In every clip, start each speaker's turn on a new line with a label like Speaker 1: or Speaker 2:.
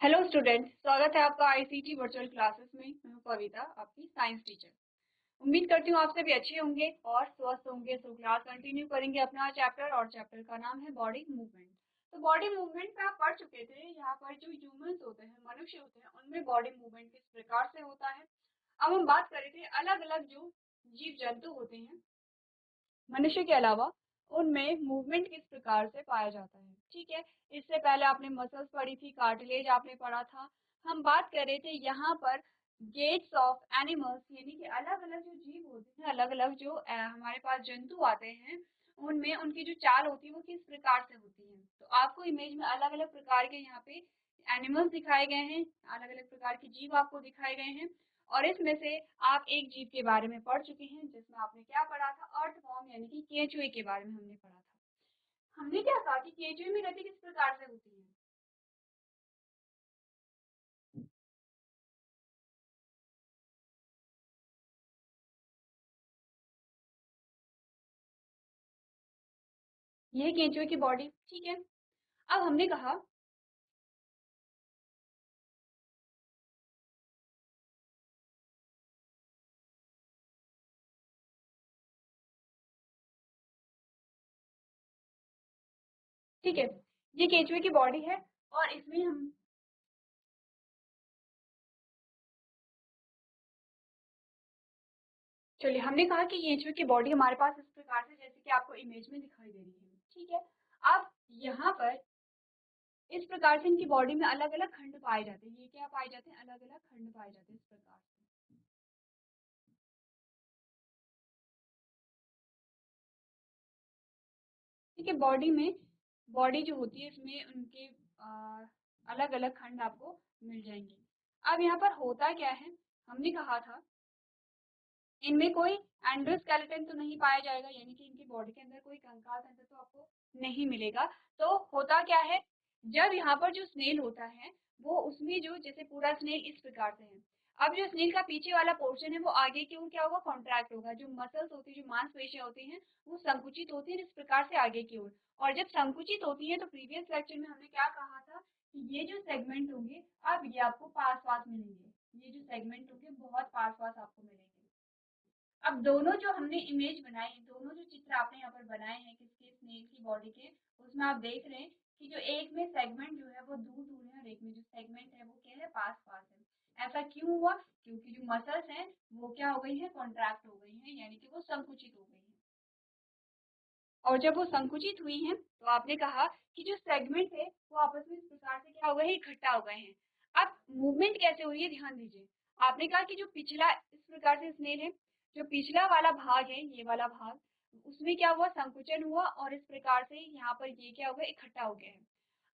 Speaker 1: Hello student, स्वागत है आपका आईसीटी वर्चुअल क्लासेस में। मैं हूं कविता, आपकी साइंस टीचर। उम्मीद करती हूँ आप सभी अच्छे होंगे और स्वस्थ होंगे। तो क्लास कंटिन्यू करेंगे अपना चैप्टर, और चैप्टर का नाम है बॉडी मूवमेंट। तो बॉडी मूवमेंट पे आप पढ़ चुके थे। यहाँ पर जो ह्यूमंस होते हैं, मनुष्य होते हैं, उनमें बॉडी मूवमेंट किस प्रकार से होता है। अब हम बात कर रहे थे अलग अलग जो जीव जंतु होते हैं मनुष्य के अलावा, उनमें मूवमेंट किस प्रकार से पाया जाता है। ठीक है, इससे पहले आपने मसल्स पढ़ी थी, कार्टिलेज आपने पढ़ा था। हम बात कर रहे थे यहाँ पर गेट्स ऑफ एनिमल्स, यानी कि अलग अलग जो जीव होते हैं, अलग अलग जो हमारे पास जंतु आते हैं, उनमें उनकी जो चाल होती है वो किस प्रकार से होती है। तो आपको इमेज में अलग अलग प्रकार के यहाँ पे एनिमल्स दिखाए गए हैं, अलग अलग प्रकार के जीव आपको दिखाए गए हैं। और इसमें से आप एक जीव के बारे में पढ़ चुके हैं, जिसमें आपने क्या पढ़ा था, अर्थवॉर्म यानी कि केंचुए के बारे में हमने पढ़ा था। हमने क्या कहा कि केंचुए में गति किस प्रकार से होती है। ये केंचुए की बॉडी, ठीक है। अब हमने कहा, ठीक है, ये केंचुए की बॉडी है और इसमें हम, चलिए, हमने कहा कि केंचुए की बॉडी हमारे पास इस प्रकार से, जैसे कि आपको इमेज में दिखाई दे रही है। ठीक है, अब यहाँ पर इस प्रकार से इनकी बॉडी में अलग अलग खंड पाए जाते हैं। ये क्या पाए जाते हैं, अलग अलग खंड पाए जाते हैं इस प्रकार से। ठीक है, बॉडी में, बॉडी जो होती है इसमें उनके अलग अलग खंड आपको मिल जाएंगे। अब यहाँ पर होता क्या है, हमने कहा था इनमें कोई एंडोस्केलेटन तो नहीं पाया जाएगा, यानी कि इनकी बॉडी के अंदर कोई कंकाल तंत्र तो आपको नहीं मिलेगा। तो होता क्या है, जब यहाँ पर जो स्नेल होता है वो, उसमें जो, जैसे पूरा स्नेल इस प्रकार से है। अब जो स्नेल का पीछे वाला पोर्शन है वो आगे की ओर क्या होगा, कॉन्ट्रैक्ट होगा। जो मसल्स होती है, जो मांसपेशियां होती हैं, वो संकुचित होती है इस प्रकार से आगे की ओर। और जब संकुचित होती है तो प्रीवियस लेक्चर में हमने क्या कहा था कि ये जो सेगमेंट होंगे, अब ये आपको पास पास मिलेंगे। ये जो सेगमेंट होंगे बहुत पास पास आपको मिलेंगे। अब दोनों जो हमने इमेज बनाई, दोनों जो चित्र आपने यहाँ पर बनाए हैं किसके, स्नेल की बॉडी के, उसमें आप देख रहे हैं कि जो एक में सेगमेंट जो है वो दूर दूर है और एक में जो सेगमेंट है वो क्या है, पास पास है। ऐसा क्यों हुआ, क्योंकि जो मसल्स हैं वो क्या हो गई है, कॉन्ट्रैक्ट हो गई हैं, यानी कि वो संकुचित हो गई हैं। और जब वो संकुचित हुई हैं तो आपने कहा कि जो सेगमेंट है वो आपस में इस प्रकार से क्या हो गए हैं, इकट्ठा हो गए हैं। अब मूवमेंट कैसे हो रही है, ध्यान दीजिए। आपने कहा कि जो पिछला इस प्रकार से स्नेल है, जो पिछला वाला भाग है, ये वाला भाग, उसमें क्या हुआ, संकुचन हुआ और इस प्रकार से यहाँ पर ये क्या हो गया, इकट्ठा हो गया है।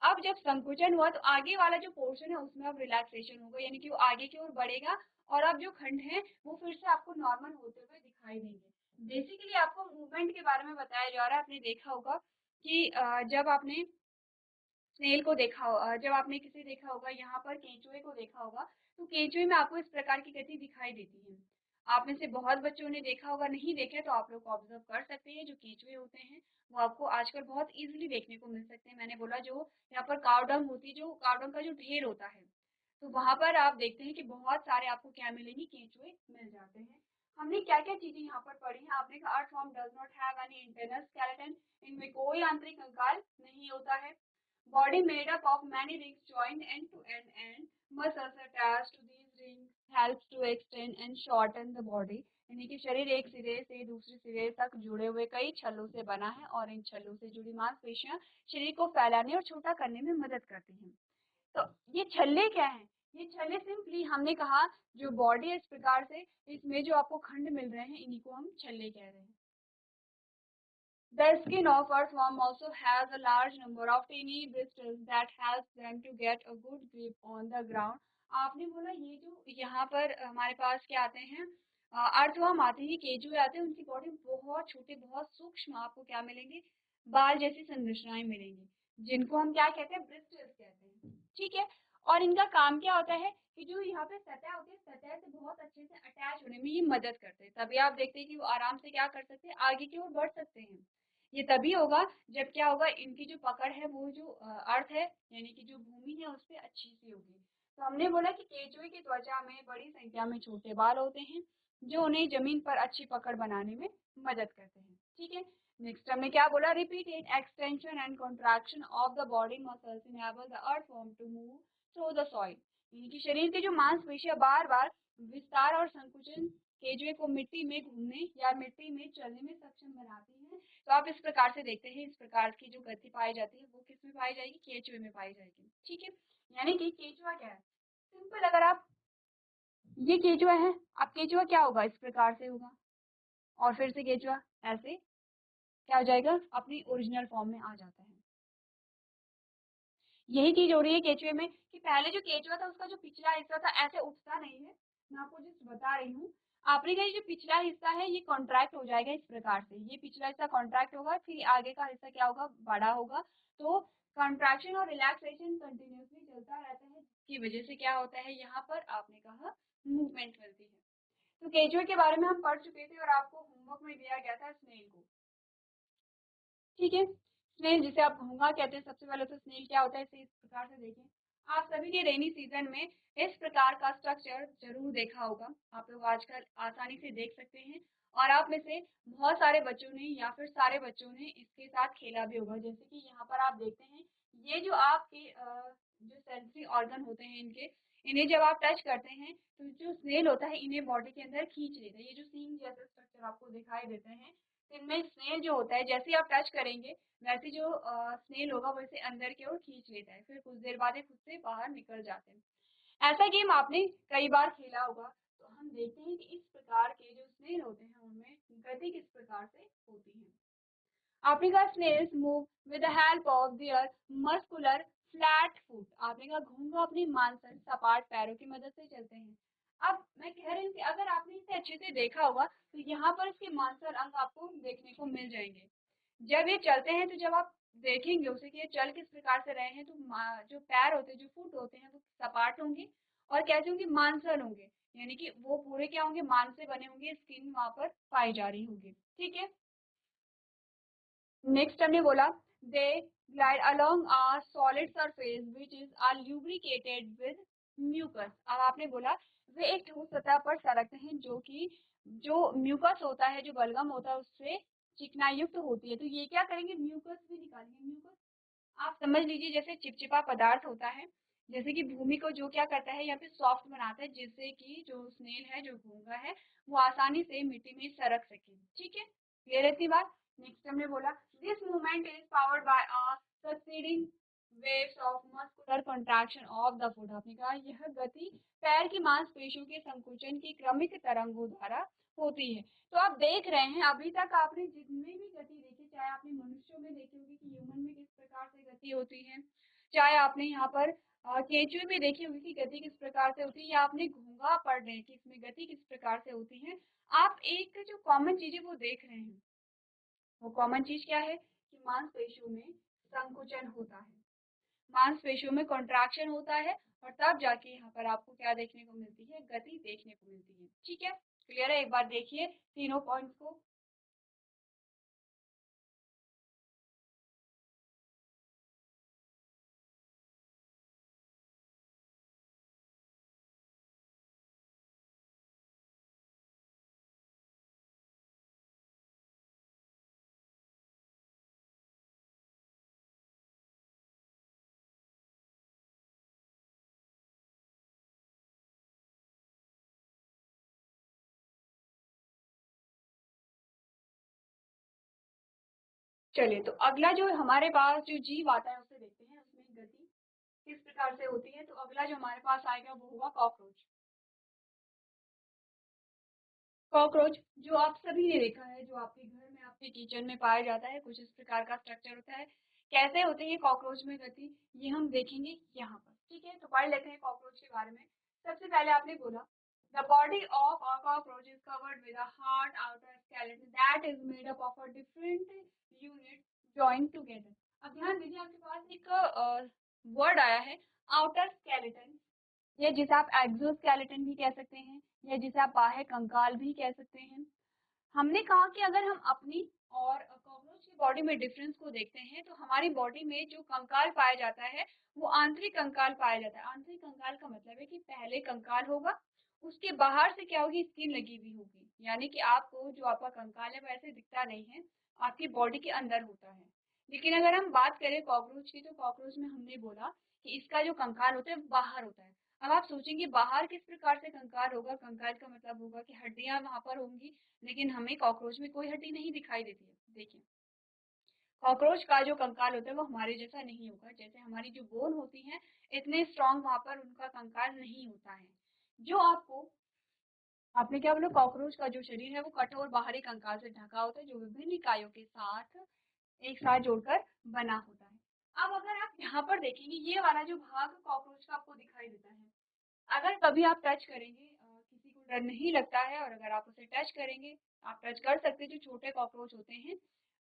Speaker 1: अब जब संकुचन हुआ तो आगे वाला जो पोर्शन है उसमें अब रिलैक्सेशन होगा, यानी कि वो आगे की ओर बढ़ेगा। और अब जो खंड है वो फिर से आपको नॉर्मल होते हुए दिखाई देंगे। बेसिकली आपको मूवमेंट के बारे में बताया जा रहा है। आपने देखा होगा कि जब आपने स्नेल को देखा जब आपने किसे देखा होगा, यहाँ पर केंचुए को देखा होगा, तो केंचुए में आपको इस प्रकार की गति दिखाई देती है। आप में से बहुत बच्चों ने देखा होगा, नहीं देखे तो आप लोग ऑब्जर्व कर सकते हैं। जो केंचुए होते हैं वो आपको आजकल बहुत इजीली देखने को मिल सकते हैं। मैंने बोला जो यहाँ पर काव डंग होती है, जो काव डंग का जो ढेर होता है, तो वहां पर आप देखते हैं कि बहुत सारे आपको क्या मिलेंगे, केंचुए मिल जाते हैं। हमने क्या क्या चीजें यहाँ पर पढ़ी हैं, आपने कहा earthworm does not have any internal skeleton, इनमें कोई आंतरिक कंकाल नहीं होता है। Body made up of many rings joined end to end, and muscles attached to these rings helps to extend and shorten the body। यानी कि शरीर एक सिरे से दूसरे सिरे तक जुड़े हुए कई छल्लों से बना है और इन छल्लों से जुड़ी मांसपेशियां शरीर को फैलाने और छोटा करने में मदद करती हैं। तो ये छल्ले क्या हैं, ये छल्ले सिंपली, हमने कहा जो बॉडी है इस प्रकार से, इसमें जो आपको खंड मिल रहे हैं इन्हीं को हम छल्ले कह रहे हैं। The skin of earthworm also has a large number of tiny bristles that helps them to get a good grip on the ground। आपने बोला ये जो यहाँ पर हमारे पास क्या आते हैं, अर्थवर्म आते हैं, केंचुए आते हैं, उनकी बॉडी बहुत छोटे, बहुत सूक्ष्म आपको क्या मिलेंगे, बाल जैसी संरचनाएं मिलेंगी, जिनको हम क्या कहते हैं, ब्रिस्टल्स कहते हैं। ठीक है, और इनका काम क्या होता है कि जो यहाँ पे सतह होती है, सतह से बहुत अच्छे से अटैच होने में ये मदद करते हैं। तभी आप देखते हैं कि वो आराम से क्या कर सकते हैं, आगे की ओर बढ़ सकते हैं। ये तभी होगा जब क्या होगा, इनकी जो पकड़ है वो जो अर्थ है यानी कि जो भूमि है उस पे अच्छी सी होगी। तो हमने बोला कि केंचुए की त्वचा में बड़ी संख्या में छोटे बाल होते हैं जो उन्हें जमीन पर अच्छी पकड़ बनाने में मदद करते हैं। ठीक है, नेक्स्ट हमने क्या बोला, repeated extension and contraction of the body muscles enable the earthworm to move through the soil. यानी कि शरीर के जो मांसपेशियां बार बार विस्तार और संकुचन केंचुए को मिट्टी में घूमने या मिट्टी में चलने में सक्षम बनाती है। तो आप इस प्रकार से देखते हैं, इस प्रकार की जो गति पाई जाती है वो किस में पाई जाएगी, केंचुए में पाई जाएगी। ठीक है, यानी कि केंचुआ क्या है, सिंपल, अगर आप ये केंचुआ है, अब केंचुआ क्या होगा, इस प्रकार से होगा और फिर से केंचुआ ऐसे क्या हो जाएगा, अपनी ओरिजिनल फॉर्म में आ जाता है। यही चीज हो रही है केंचुए में कि पहले जो केंचुआ था उसका जो पिछला हिस्सा था ऐसे उठता नहीं है। मैं आपको जस्ट बता रही हूँ, आपने का जो पिछला हिस्सा है ये कॉन्ट्रैक्ट हो जाएगा इस प्रकार से, ये पिछला हिस्सा कॉन्ट्रैक्ट होगा, फिर आगे का हिस्सा क्या होगा, बड़ा होगा। तो कॉन्ट्रैक्शन और रिलैक्सेशन कंटिन्यूसली चलता रहता है, जिसकी वजह से क्या होता है, यहाँ पर आपने कहा मूवमेंट मिलती है। तो केंचुए के बारे में हम पढ़ चुके थे और आपको होमवर्क में दिया गया था स्नेल को। ठीक है, स्नेल जिसे आप घोंघा कहते हैं, सबसे पहले तो स्नेल क्या होता है इसे इस प्रकार से देखें। आप सभी ने रेनी सीजन में इस प्रकार का स्ट्रक्चर जरूर देखा होगा, आप लोग आजकल आसानी से देख सकते हैं और आप में से बहुत सारे बच्चों ने या फिर सारे बच्चों ने इसके साथ खेला भी होगा। जैसे कि यहाँ पर आप देखते हैं, ये जो आपके जो सेंसरी ऑर्गन होते हैं इनके, इन्हें जब आप टच करते हैं तो जो स्नेल होता है इन्हें बॉडी के अंदर खींच लेता है। ये जो सींग जैसे स्ट्रक्चर आपको दिखाई देते हैं, इनमें स्नेल जो होता है जैसे ही आप टच करेंगे वैसे जो स्नेल होगा वैसे अंदर की ओर खींच लेता है, फिर कुछ देर बाद ये खुद से बाहर निकल जाते हैं। ऐसा गेम आपने कई बार खेला होगा। तो हम देखते हैं कि इस प्रकार के जो स्नेल होते हैं उनमें गति किस प्रकार से होती है। आपने कहा snails move with the help of their muscular flat foot. आपने कहा घोंघा अपनी मांसल सपाट पैरों की मदद से चलते हैं। अब मैं कह रही हूँ कि अगर आपने इसे अच्छे से देखा होगा तो यहाँ पर इसके मांसल अंग आपको देखने को मिल जाएंगे। जब ये चलते हैं तो जब आप देखेंगे उसे कि ये चल किस प्रकार से रहे हैं, तो जो पैर होते हैं, जो फुट होते हैं वो सपाट होंगे और कैसे होंगे, मांसल होंगे, यानी कि वो पूरे क्या होंगे, मांस से बने होंगे, स्किन वहां पर पाई जा रही होगी। ठीक है, नेक्स्ट हमने बोला they glide along a solid surface which is are lubricated with mucus. अब आपने बोला वे एक ठोस सतह पर सरकते हैं जो कि जो म्यूकस होता है, जो बलगम होता है उससे चिकनाई युक्त होती है। तो ये क्या करेंगे, म्यूकस भी निकालेंगे। म्यूकस आप समझ लीजिए जैसे चिपचिपा पदार्थ होता है, जैसे कि भूमि को जो क्या करता है या फिर सॉफ्ट बनाता है, जिससे कि जो स्नेल है, जो घोंघा है, वो आसानी से मिट्टी में सरक सके। ठीक है, क्लियर है इतनी बात। नेक्स्ट हमने बोला this movement is powered by a succeeding waves of muscular contraction of the foot. आपने कहा यह गति पैर की मांसपेशियों के संकुचन की क्रमिक तरंगों द्वारा होती है। तो आप देख रहे हैं अभी तक आपने जितनी भी गति देखी, चाहे आपने मनुष्यों में देखी होगी कि ह्यूमन में किस प्रकार से गति होती है, चाहे आपने यहाँ पर केंचुए में देखी होगी कि गति किस प्रकार से होती है, या आपने घोंघा पढ़ रहे हैं कि इसमें गति किस प्रकार से होती है, आप एक जो कॉमन चीज है वो देख रहे हैं। वो कॉमन चीज क्या है कि मांसपेशियों में संकुचन होता है, मांसपेशियों में कॉन्ट्रैक्शन होता है और तब जाके यहाँ पर आपको क्या देखने को मिलती है, गति देखने को मिलती है। ठीक है, क्लियर है, एक बार देखिए तीनों पॉइंट्स को। चलिए, तो अगला जो हमारे पास जो जीव आता है उसे देखते हैं, उसमें गति किस प्रकार से होती है। तो अगला जो हमारे पास आएगा वो होगा कॉकरोच। कॉकरोच जो आप सभी ने देखा है, जो आपके घर में, आपके किचन में पाया जाता है, कुछ इस प्रकार का स्ट्रक्चर होता है। कैसे होती है कॉकरोच में गति, ये हम देखेंगे यहाँ पर। ठीक है, तो पढ़ लेते हैं कॉकरोच के बारे में। सबसे पहले आपने बोला the body of a cockroach is covered with a hard outer skeleton that is made up of a different unit joined together. अब ध्यान दीजिए, आपके पास एक वर्ड आया है आउटर स्केलेटन, या जिसे आप एक्सोस्केलेटन भी कह सकते हैं, या जिसे आप बाह्य कंकाल भी कह सकते हैं। हमने कहा कि अगर हम अपनी और कॉकरोच के बॉडी में डिफरेंस को देखते हैं तो हमारी बॉडी में जो कंकाल पाया जाता है वो आंतरिक कंकाल पाया जाता है। आंतरिक कंकाल का मतलब है कि पहले कंकाल होगा, उसके बाहर से क्या होगी, स्किन लगी हुई होगी, यानी कि आपको जो आपका कंकाल है वैसे दिखता नहीं है, आपकी बॉडी के अंदर होता है। लेकिन अगर हम बात करें कॉकरोच की, तो कॉकरोच में हमने बोला कि इसका जो कंकाल होता है वो बाहर होता है। अब आप सोचेंगे बाहर किस प्रकार से कंकाल होगा, कंकाल का मतलब होगा कि हड्डियां वहां पर होंगी, लेकिन हमें कॉकरोच में कोई हड्डी नहीं दिखाई देती है। देखिए, कॉकरोच का जो कंकाल होता है वो हमारे जैसा नहीं होगा, जैसे हमारी जो बोन होती है इतने स्ट्रॉन्ग वहां पर उनका कंकाल नहीं होता है। जो आपको आपने क्या बोला, कॉकरोच का जो शरीर है वो कठोर बाहरी कंकाल से ढका होता है, जो विभिन्न इकाइयों के साथ एक साथ जोड़कर बना होता है। अब अगर आप यहाँ पर देखेंगे, ये वाला जो भाग कॉकरोच का आपको दिखाई देता है, अगर कभी आप टच करेंगे, किसी को डर नहीं लगता है और अगर आप उसे टच करेंगे, आप टच कर सकते हैं, जो छोटे कॉकरोच होते हैं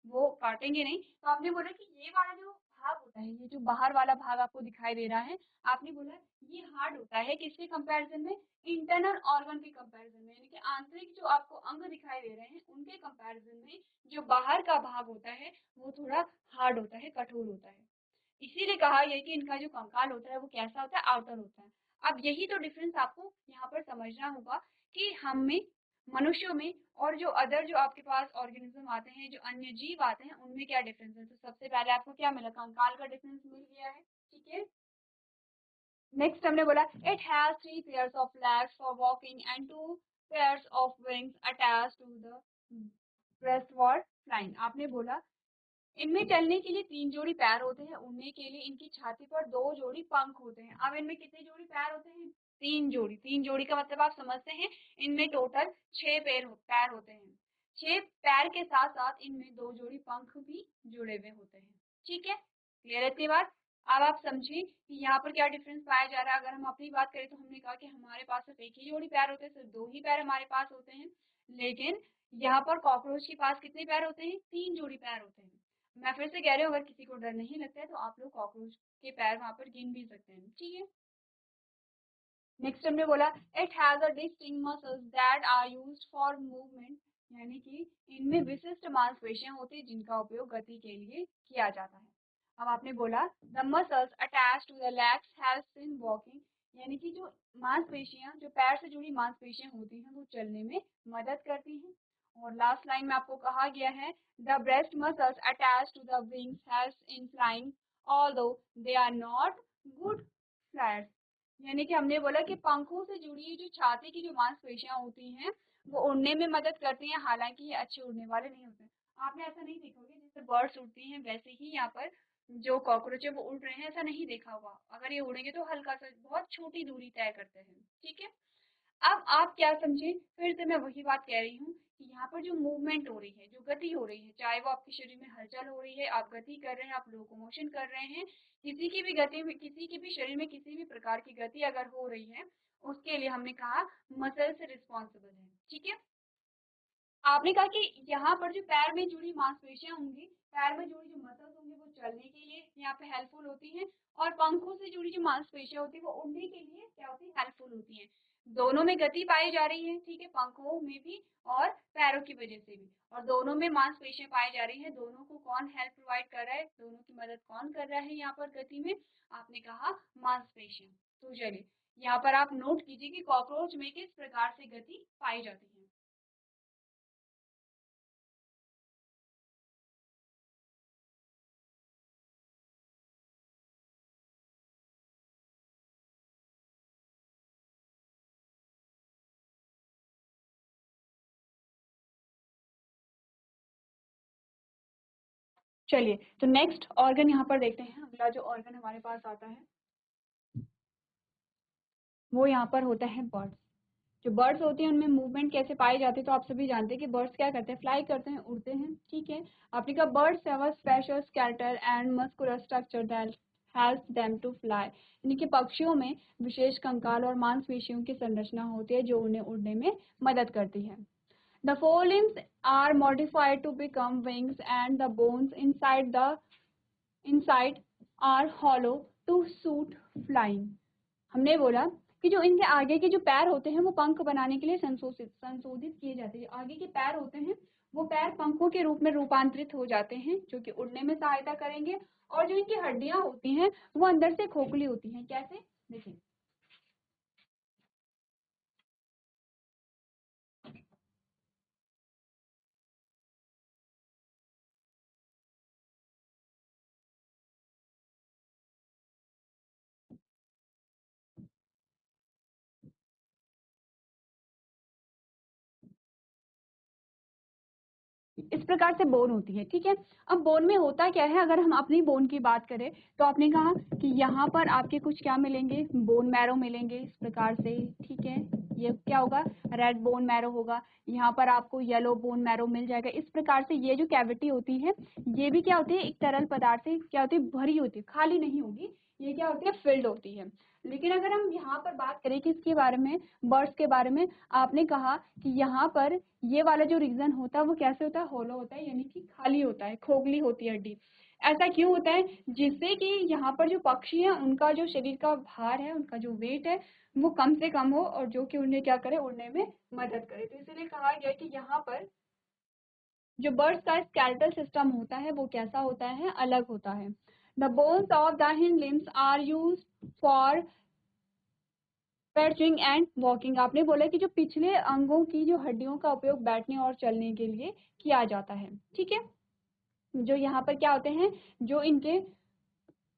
Speaker 1: वो काटेंगे नहीं। तो आपने बोला कि ये वाला जो भाग होता है, ये जो बाहर वाला भाग आपको दिखाई दे रहा है, आपने बोला ये हार्ड होता है किसके कंपैरिजन में, इंटरनल ऑर्गन के कंपैरिजन में, यानी कि आंतरिक जो आपको अंग दिखाई दे रहे हैं उनके कंपैरिजन में जो बाहर का भाग होता है वो थोड़ा हार्ड होता है, कठोर होता है। इसीलिए कहा गया कि इनका जो कंकाल होता है वो कैसा होता है, आउटर होता है। अब यही तो डिफरेंस आपको यहाँ पर समझना होगा कि हम में, मनुष्यों में और जो अदर जो आपके पास ऑर्गेनिज्म आते हैं, जो अन्य जीव आते हैं, उनमें क्या डिफरेंस है। तो सबसे पहले आपको क्या मिला, कंकाल का डिफरेंस मिल गया है, ठीक है। नेक्स्ट हमने बोला it has 3 pairs of legs for walking and 2 pairs of wings attached to the breastward flying. आपने बोला इनमें चलने के लिए 3 जोड़ी पैर होते हैं, उड़ने के लिए इनकी छाती पर 2 जोड़ी पंख होते हैं। अब इनमें कितने जोड़ी पैर होते हैं, 3 जोड़ी। 3 जोड़ी का मतलब आप समझते हैं, इनमें टोटल 6 पैर होते हैं। 6 पैर के साथ साथ इनमें 2 जोड़ी पंख भी जुड़े हुए होते हैं, ठीक है। क्लियर है इतनी बात। अब आप समझिए कि यहाँ पर क्या डिफरेंस पाया जा रहा है। अगर हम अपनी बात करें तो हमने कहा कि हमारे पास सिर्फ एक ही जोड़ी पैर होते हैं, सिर्फ 2 ही पैर हमारे पास होते हैं, लेकिन यहाँ पर कॉकरोच के पास कितने पैर होते हैं, 3 जोड़ी पैर होते हैं। मैं फिर से कह रही हूँ, अगर किसी को डर नहीं लगता है तो आप लोग कॉकरोच के पैर वहां पर गिन भी सकते हैं, ठीक है। नेक्स्ट हमने बोला it has a distinct muscles that are used for movement, यानी कि इनमें विशिष्ट मांसपेशियां होती है जिनका उपयोग गति के लिए किया जाता है। अब आपने बोला the muscles attach to the legs helps in walking, यानी कि जो मांसपेशियां, जो पैर से जुड़ी मांसपेशियां होती हैं वो चलने में मदद करती हैं। और लास्ट लाइन में आपको कहा गया है the breast muscles attach to the wings helps in flying although they are not good flyers, यानी कि हमने बोला कि पंखों से जुड़ी जो छाती की जो मांसपेशियां होती हैं वो उड़ने में मदद करती हैं, हालांकि ये अच्छे उड़ने वाले नहीं होते। आपने ऐसा नहीं देखोगे जैसे बर्ड्स उड़ती हैं वैसे ही यहाँ पर जो कॉकरोच है वो उड़ रहे हैं, ऐसा नहीं देखा होगा। अगर ये उड़ेंगे तो हल्का सा बहुत छोटी दूरी तय करते हैं, ठीक है। अब आप क्या समझे, फिर से मैं वही बात कह रही हूँ कि यहाँ पर जो मूवमेंट हो रही है, जो गति हो रही है, चाहे वो आपके शरीर में हलचल हो रही है, आप गति कर रहे हैं, आप लोकोमोशन कर रहे हैं, किसी की भी गति में, किसी के भी शरीर में किसी भी प्रकार की गति अगर हो रही है, उसके लिए हमने कहा मसल से रिस्पॉन्सिबल है, ठीक है। आपने कहा कि यहाँ पर जो पैर में जुड़ी मांसपेशियां होंगी, पैर में जुड़ी जो मसल्स होंगी वो चलने के लिए यहाँ पे हेल्पफुल होती हैं, और पंखों से जुड़ी जो मांसपेशियां होती है वो उड़ने के लिए क्या होती है, हेल्पफुल होती हैं। दोनों में गति पाई जा रही है, ठीक है, पंखों में भी और पैरों की वजह से भी, और दोनों में मांसपेशियां पाई जा रही है। दोनों को कौन हेल्प प्रोवाइड कर रहा है, दोनों की मदद कौन कर रहा है यहाँ पर गति में, आपने कहा मांसपेशियां। तो चलिए यहाँ पर आप नोट कीजिए कि कॉकरोच में किस प्रकार से गति पाई जाती है। चलिए तो नेक्स्ट ऑर्गन यहाँ पर देखते हैं। अगला जो ऑर्गन हमारे पास आता है वो यहाँ पर होता है बर्ड्स। जो बर्ड्स होती हैं उनमें मूवमेंट कैसे पाई जाती है, तो आप सभी जानते हैं कि बर्ड्स क्या करते हैं, फ्लाई करते हैं, उड़ते हैं, ठीक है। आपने कहा birds have a special skeletal and muscular structure that helps them to fly, यानी कि पक्षियों में विशेष कंकाल और मांसपेशियों की संरचना होती है जो उन्हें उड़ने में मदद करती है। The forelimbs are modified to become wings and the bones inside are hollow to suit flying। हमने बोला कि जो इनके आगे के जो पैर होते हैं वो पंख बनाने के लिए संशोधित किए जाते हैं। आगे के पैर होते हैं वो पैर पंखों के रूप में रूपांतरित हो जाते हैं जो कि उड़ने में सहायता करेंगे। और जो इनकी हड्डियां होती हैं वो अंदर से खोखली होती हैं। कैसे? देखिए, इस प्रकार से बोन होती है। ठीक है, अब बोन में होता क्या है, अगर हम अपनी बोन की बात करें तो आपने कहा कि यहाँ पर आपके कुछ क्या मिलेंगे, बोन मैरो मिलेंगे इस प्रकार से। ठीक है, ये क्या होगा, रेड बोन मैरो होगा। यहाँ पर आपको येलो बोन मैरो मिल जाएगा। इस प्रकार से ये जो कैविटी होती है ये भी क्या होती है, एक तरल पदार्थ से क्या होती है, भरी होती है, खाली नहीं होगी। ये क्या होती है, फिल्ड होती है। लेकिन अगर हम यहाँ पर बात करें किसके बारे में, बर्ड्स के बारे में, आपने कहा कि यहाँ पर ये वाला जो रीजन होता है वो कैसे होता है, होलो होता है, यानी कि खाली होता है, खोखली होती है हड्डी। ऐसा क्यों होता है, जिससे कि यहाँ पर जो पक्षी है उनका जो शरीर का भार है, उनका जो वेट है वो कम से कम हो और जो कि उन्हें क्या करे, उड़ने में मदद करे। तो इसीलिए कहा गया कि यहाँ पर जो बर्ड्स का स्केलेटल सिस्टम होता है वो कैसा होता है, अलग होता है। The bones of the hind limbs are use for stretching and walking. आपने बोला कि जो पिछले अंगों की जो हड्डियों का उपयोग बैठने और चलने के लिए किया जाता है। ठीक है, जो यहाँ पर क्या होते हैं, जो इनके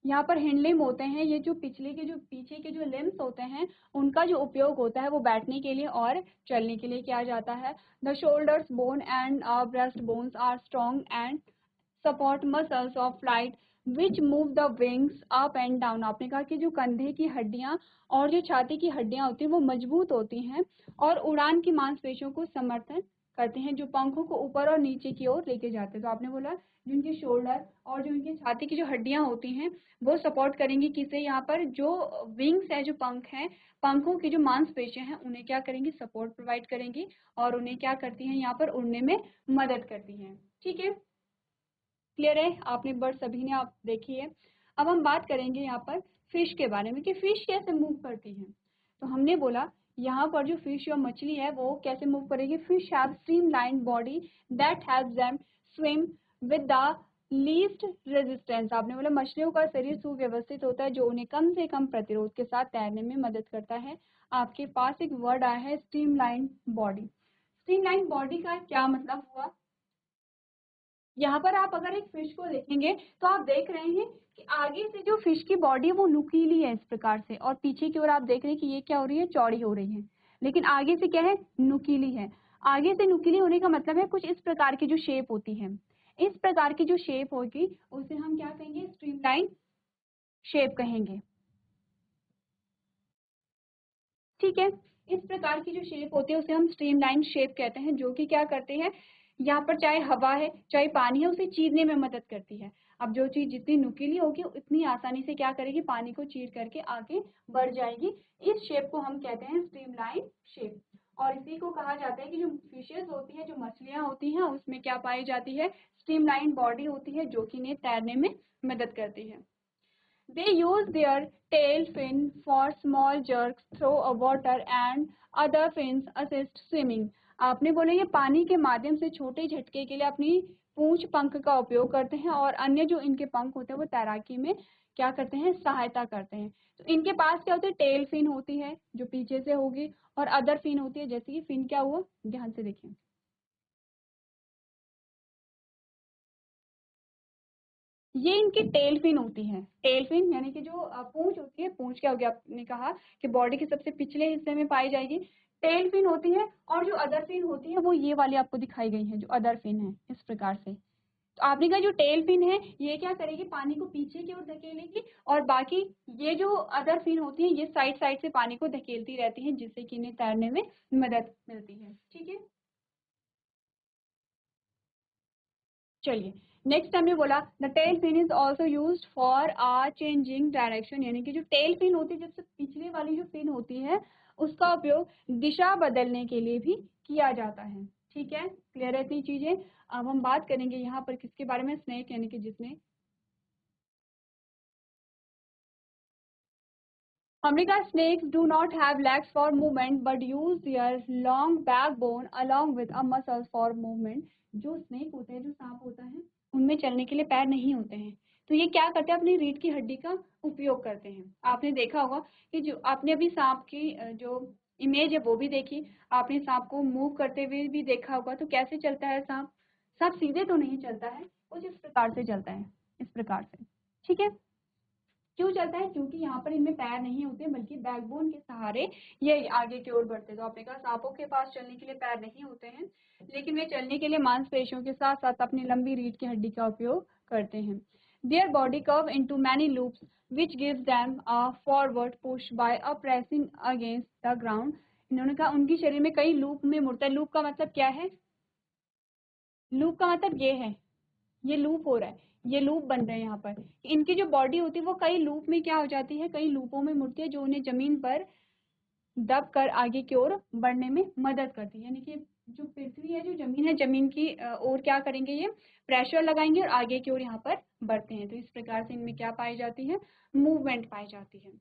Speaker 1: यहाँ पर हिंड लिम्ब होते हैं, ये जो पिछले के जो पीछे के जो लिम्स होते हैं उनका जो उपयोग होता है वो बैठने के लिए और चलने के लिए किया जाता है। The shoulders bone and breast bones are strong and support muscles of flight which move the wings up and down. आपने कहा कि जो कंधे की हड्डियां और जो छाती की हड्डियां होती हैं वो मजबूत होती हैं और उड़ान की मांसपेशियों को समर्थन करते हैं, जो पंखों को ऊपर और नीचे की ओर लेके जाते हैं। तो आपने बोला जो उनके शोल्डर और जो उनकी छाती की जो हड्डियां होती हैं वो सपोर्ट करेंगी किसे, यहाँ पर जो विंग्स है, जो पंख हैं, पंखों की जो मांसपेशियां हैं उन्हें क्या करेंगी, सपोर्ट प्रोवाइड करेंगी और उन्हें क्या करती हैं, यहाँ पर उड़ने में मदद करती हैं। ठीक है, क्लियर है, आपने बर्ड सभी ने आप देखी है। अब हम बात करेंगे यहाँ पर फिश के बारे में कि फिश कैसे मूव करती है। तो हमने बोला यहाँ पर जो फिश या मछली है वो कैसे मूव करेगी, fish have streamline body that helps them swim with the least resistance. आपने बोला मछलियों का शरीर सुव्यवस्थित होता है जो उन्हें कम से कम प्रतिरोध के साथ तैरने में मदद करता है। आपके पास एक वर्ड आया है स्ट्रीमलाइन बॉडी। स्ट्रीमलाइन बॉडी का क्या मतलब हुआ, यहाँ पर आप अगर एक फिश को देखेंगे तो आप देख रहे हैं कि आगे से जो फिश की बॉडी है वो नुकीली है इस प्रकार से, और पीछे की ओर आप देख रहे हैं कि ये क्या हो रही है, चौड़ी हो रही है। लेकिन आगे से क्या है, नुकीली है। आगे से नुकीली होने का मतलब है कुछ इस प्रकार की जो शेप होती है, इस प्रकार की जो शेप होगी उसे हम क्या कहेंगे, स्ट्रीमलाइन शेप कहेंगे। ठीक है, इस प्रकार की जो शेप होती है उसे हम स्ट्रीमलाइन शेप कहते हैं, जो कि क्या करते हैं, यहाँ पर चाहे हवा है चाहे पानी है उसे चीरने में मदद करती है। अब जो चीज जितनी नुकीली होगी उतनी आसानी से क्या करेगी, पानी को चीर करके आगे बढ़ जाएगी। इस शेप को हम कहते हैं स्ट्रीमलाइन शेप। और इसी को कहा जाता है कि जो फिशेज होती है, जो मछलियां होती हैं, उसमें क्या पाई जाती है, स्ट्रीमलाइन बॉडी होती है जो कि इन्हें तैरने में मदद करती है। They use their tail fin for small jerks through a water and other fins assist swimming. आपने बोला ये पानी के माध्यम से छोटे झटके के लिए अपनी पूंछ पंख का उपयोग करते हैं और अन्य जो इनके पंख होते हैं वो तैराकी में क्या करते हैं, सहायता करते हैं। तो इनके पास क्या होती है, टेल फिन होती है जो पीछे से होगी और अदर फिन होती है, जैसे कि फिन क्या हुआ, ध्यान से देखिए, ये इनकी टेल फिन होती है। टेल फिन यानी कि जो पूंछ होती है, पूंछ क्या हो गया, आपने कहा कि बॉडी के सबसे पिछले हिस्से में पाई जाएगी, टेल फिन होती है। और जो अदर फिन होती है वो ये वाली आपको दिखाई गई है, जो अदर फिन है इस प्रकार से। तो आपने कहा जो टेल फिन है ये क्या करेगी, पानी को पीछे की ओर धकेलेगी और बाकी ये जो अदर फिन होती है ये साइड साइड से पानी को धकेलती रहती है, जिससे कि इन्हें तैरने में मदद मिलती है। ठीक है, चलिए नेक्स्ट हमने बोला the tail fin is also use for changing direction, यानी कि जो टेल फिन होती है, जबसे पिछले वाली जो फिन होती है उसका उपयोग दिशा बदलने के लिए भी किया जाता है। ठीक है, क्लियर है इतनी चीजें। अब हम बात करेंगे यहाँ पर किसके बारे में, स्नेक यानी कि जिसने हमने कहा snakes do not have legs for movement but use their long backbone along with a muscles for movement. जो स्नेक होते हैं, जो सांप होता है, उनमें चलने के लिए पैर नहीं होते हैं, तो ये क्या करते हैं, अपनी रीढ़ की हड्डी का उपयोग करते हैं। आपने देखा होगा कि जो आपने अभी सांप की जो इमेज है वो भी देखी, आपने सांप को मूव करते हुए भी देखा होगा। तो कैसे चलता है सांप? सांप सीधे तो नहीं चलता है, कुछ इस प्रकार से चलता है, इस प्रकार से। ठीक है, क्यों चलता है? क्योंकि यहाँ पर इनमें पैर नहीं होते, बल्कि बैकबोन के सहारे ये आगे की ओर बढ़ते हैं। तो आपने कहा सांपों के पास चलने के लिए पैर नहीं होते हैं, लेकिन वे चलने के लिए मांसपेशियों के साथ साथ अपनी लंबी रीढ़ की हड्डी का उपयोग करते हैं। Their body curve into many loops, which gives them a forward push by a pressing against the ground. इन्होंने कहा उनकी शरीर में कई लूप में मुड़ता है। लूप का मतलब क्या है? लूप का मतलब ये है, ये लूप हो रहा है, ये लूप बन रहे हैं यहाँ पर। इनकी जो बॉडी होती है वो कई लूप में क्या हो जाती है, कई लूपों में मुड़ती है, जो उन्हें जमीन पर दब कर आगे की ओर बढ़ने में मदद करती है। यानी कि जो पृथ्वी है, जो जमीन है, जमीन की ओर क्या करेंगे, ये प्रेशर लगाएंगे और आगे की ओर यहाँ पर बढ़ते हैं। तो इस प्रकार से इनमें क्या पाई जाती है, मूवमेंट पाई जाती है।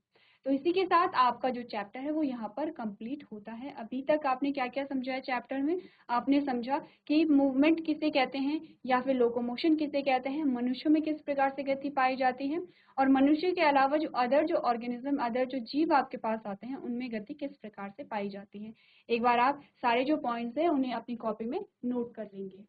Speaker 1: तो इसी के साथ आपका जो चैप्टर है वो यहाँ पर कंप्लीट होता है। अभी तक आपने क्या क्या समझा है चैप्टर में? आपने समझा कि मूवमेंट किसे कहते हैं, या फिर लोकोमोशन किसे कहते हैं, मनुष्य में किस प्रकार से गति पाई जाती है, और मनुष्य के अलावा जो ऑर्गेनिज्म, अदर जो जीव आपके पास आते हैं, उनमें गति किस प्रकार से पाई जाती है। एक बार आप सारे जो पॉइंट्स हैं उन्हें अपनी कॉपी में नोट कर लेंगे।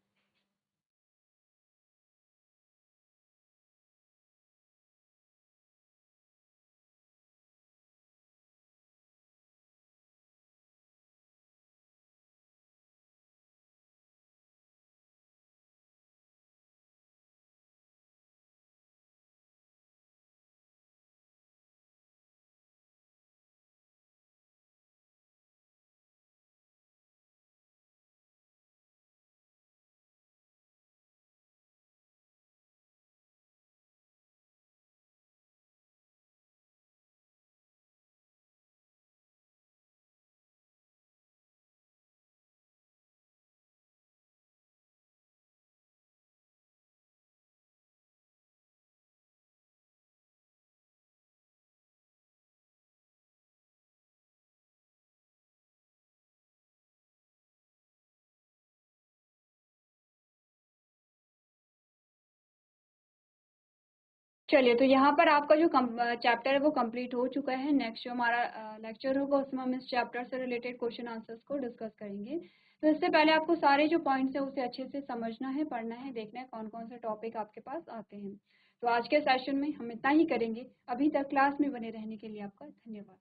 Speaker 1: चलिए, तो यहाँ पर आपका जो चैप्टर है वो कंप्लीट हो चुका है। नेक्स्ट जो हमारा लेक्चर होगा उसमें हम इस चैप्टर से रिलेटेड क्वेश्चन आंसर्स को डिस्कस करेंगे। तो इससे पहले आपको सारे जो पॉइंट्स है उसे अच्छे से समझना है, पढ़ना है, देखना है कौन कौन से टॉपिक आपके पास आते हैं। तो आज के सेशन में हम इतना ही करेंगे। अभी तक क्लास में बने रहने के लिए आपका धन्यवाद।